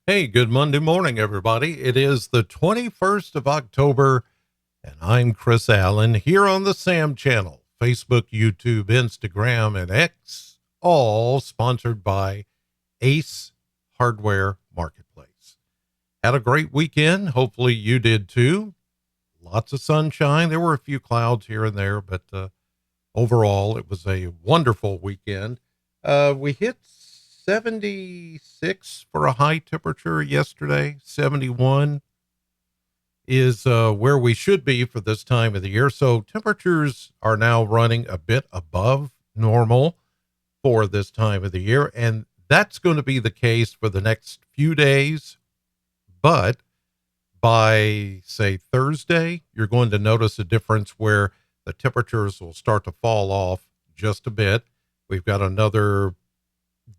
Hey, good Monday morning, everybody. It is the 21st of October, and I'm Chris Allen here on the SAM channel, Facebook, YouTube, Instagram, and X, all sponsored by Ace Hardware Marketplace. Had a great weekend. Hopefully you did too. Lots of sunshine. There were a few clouds here and there, but overall, it was a wonderful weekend. We hit 76 for a high temperature yesterday. 71 is where we should be for this time of the year. So temperatures are now running a bit above normal for this time of the year. And that's going to be the case for the next few days. But by, say, Thursday, you're going to notice a difference where the temperatures will start to fall off just a bit. We've got another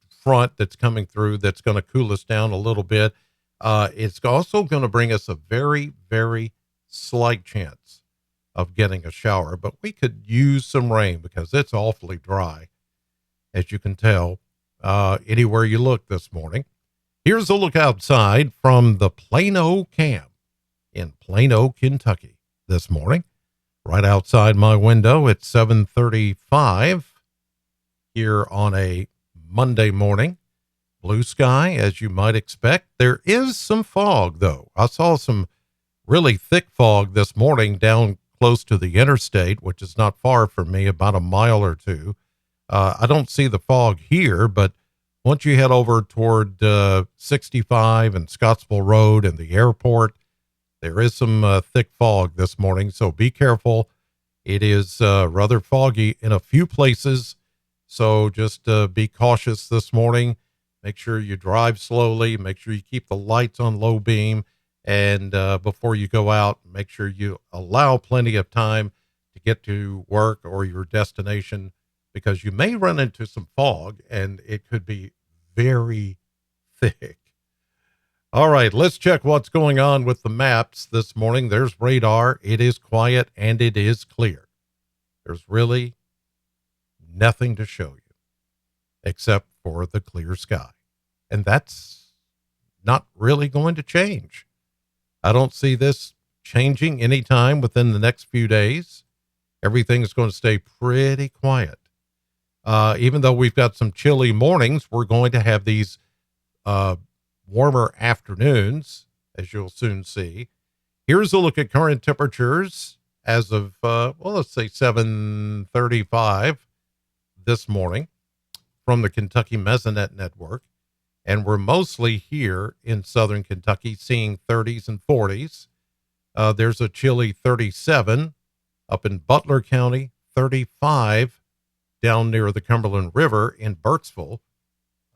front that's coming through that's going to cool us down a little bit. It's also going to bring us a very, very slight chance of getting a shower, but we could use some rain because it's awfully dry, as you can tell, anywhere you look this morning. Here's a look outside from the Plano camp in Plano, Kentucky this morning. Right outside my window, it's 7:35 here on a Monday morning. Blue sky, as you might expect. There is some fog, though. I saw some really thick fog this morning down close to the interstate, which is not far from me, about a mile or two. I don't see the fog here, but once you head over toward 65 and Scottsville Road and the airport, there is some thick fog this morning, so be careful. It is rather foggy in a few places, so just be cautious this morning. Make sure you drive slowly. Make sure you keep the lights on low beam. And before you go out, make sure you allow plenty of time to get to work or your destination, because you may run into some fog and it could be very thick. All right, let's check what's going on with the maps this morning. There's radar. It is quiet and it is clear. There's really nothing to show you except for the clear sky. And that's not really going to change. I don't see this changing anytime within the next few days. Everything's going to stay pretty quiet. Even though we've got some chilly mornings, we're going to have these warmer afternoons, as you'll soon see. Here's a look at current temperatures as of, let's say 7:35 this morning from the Kentucky Mesonet Network. And we're mostly here in southern Kentucky seeing 30s and 40s. There's a chilly 37 up in Butler County, 35 down near the Cumberland River in Burkesville,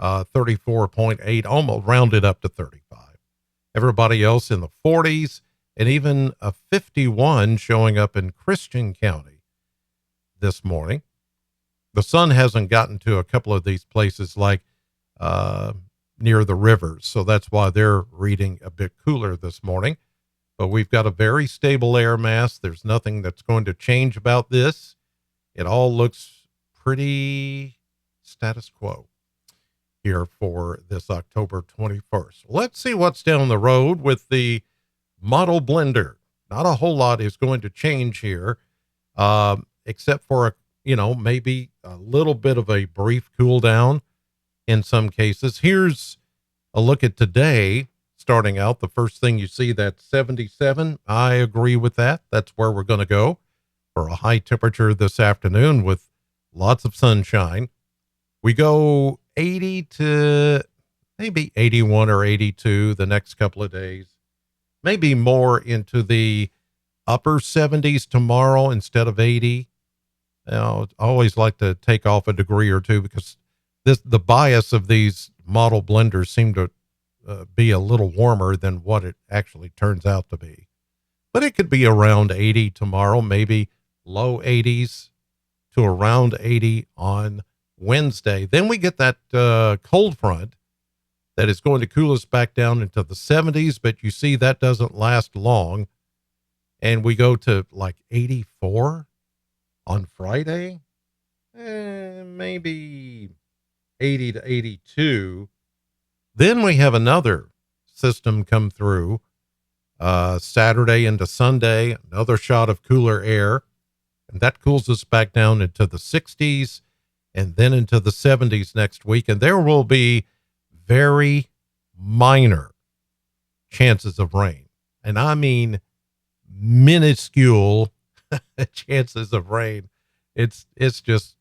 34.8, almost rounded up to 35. Everybody else in the 40s, and even a 51 showing up in Christian County this morning. The sun hasn't gotten to a couple of these places like near the rivers, so that's why they're reading a bit cooler this morning. But we've got a very stable air mass. There's nothing that's going to change about this. It all looks pretty status quo here for this October 21st. Let's see what's down the road with the model blender. Not a whole lot is going to change here, except for maybe a little bit of a brief cool down in some cases. Here's a look at today. Starting out, the first thing you see, that's 77. I agree with that. That's where we're going to go for a high temperature this afternoon with lots of sunshine. We go 80 to maybe 81 or 82 the next couple of days, maybe more into the upper 70s tomorrow instead of 80. I always like to take off a degree or two because the bias of these model blenders seem to be a little warmer than what it actually turns out to be. But it could be around 80 tomorrow, maybe low 80s to around 80 on Wednesday. Then we get that cold front that is going to cool us back down into the 70s, but you see that doesn't last long. And we go to like 84 on Friday, maybe 80 to 82. Then we have another system come through. Saturday into Sunday, another shot of cooler air, and that cools us back down into the 60s and then into the 70s next week. And there will be very minor chances of rain. And I mean minuscule chances of rain. It's just,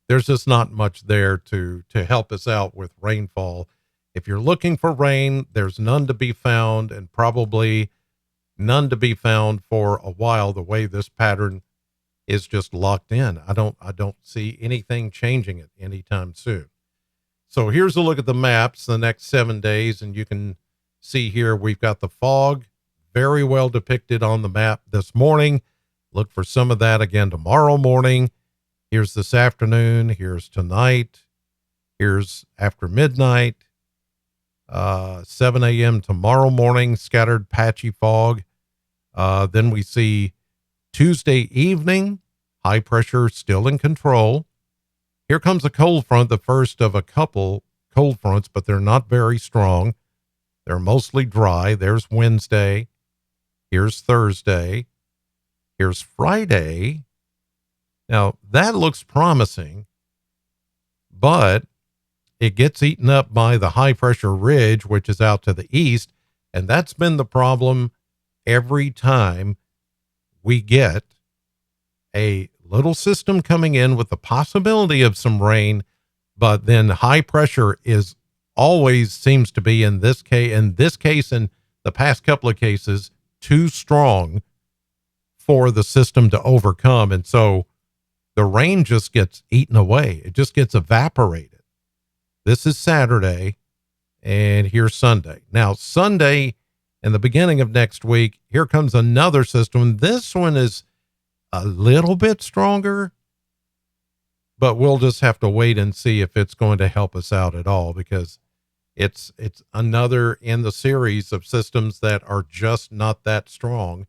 there's just not much there to help us out with rainfall. If you're looking for rain, there's none to be found, and probably none to be found for a while, the way this pattern is just locked in. I don't see anything changing it anytime soon. So here's a look at the maps the next 7 days, and you can see here we've got the fog very well depicted on the map this morning. Look for some of that again tomorrow morning. Here's this afternoon. Here's tonight. Here's after midnight. 7 a.m. tomorrow morning, scattered patchy fog. Then we see Tuesday evening, high pressure still in control. Here comes a cold front, the first of a couple cold fronts, but they're not very strong. They're mostly dry. There's Wednesday. Here's Thursday. Here's Friday. Now, that looks promising, but it gets eaten up by the high pressure ridge, which is out to the east. And that's been the problem every time we get a little system coming in with the possibility of some rain, but then high pressure is always seems to be in this case, and the past couple of cases, too strong for the system to overcome. And so the rain just gets eaten away. It just gets evaporated. This is Saturday, and here's Sunday. Now, Sunday and the beginning of next week, here comes another system. This one is a little bit stronger, but we'll just have to wait and see if it's going to help us out at all, because it's another in the series of systems that are just not that strong,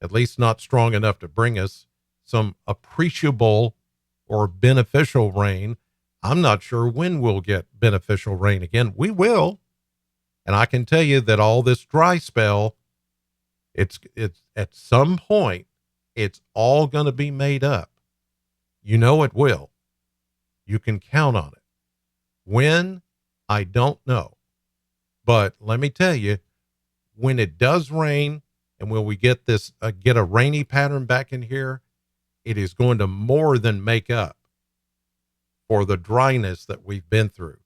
at least not strong enough to bring us some appreciable or beneficial rain. I'm not sure when we'll get beneficial rain again. We will. And I can tell you that all this dry spell, it's at some point, it's all going to be made up. You know it will. You can count on it. When? I don't know. But let me tell you, when it does rain and when we get get a rainy pattern back in here, it is going to more than make up for the dryness that we've been through.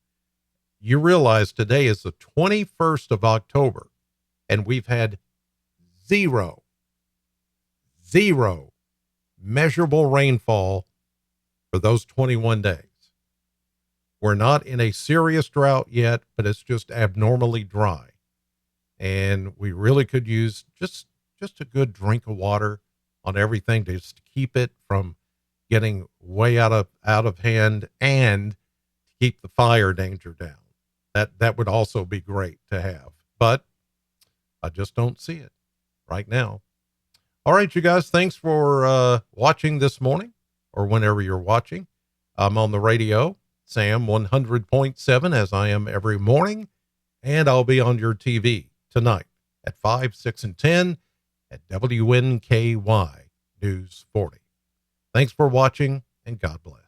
You realize today is the 21st of October, and we've had zero measurable rainfall for those 21 days. We're not in a serious drought yet, but it's just abnormally dry. And we really could use just a good drink of water on everything to just keep it from getting way out of hand, and to keep the fire danger down. That would also be great to have, but I just don't see it right now. All right, you guys, thanks for watching this morning, or whenever you're watching. I'm on the radio, Sam 100.7, as I am every morning, and I'll be on your TV tonight at 5, 6, and 10 at WNKY News 40. Thanks for watching, and God bless.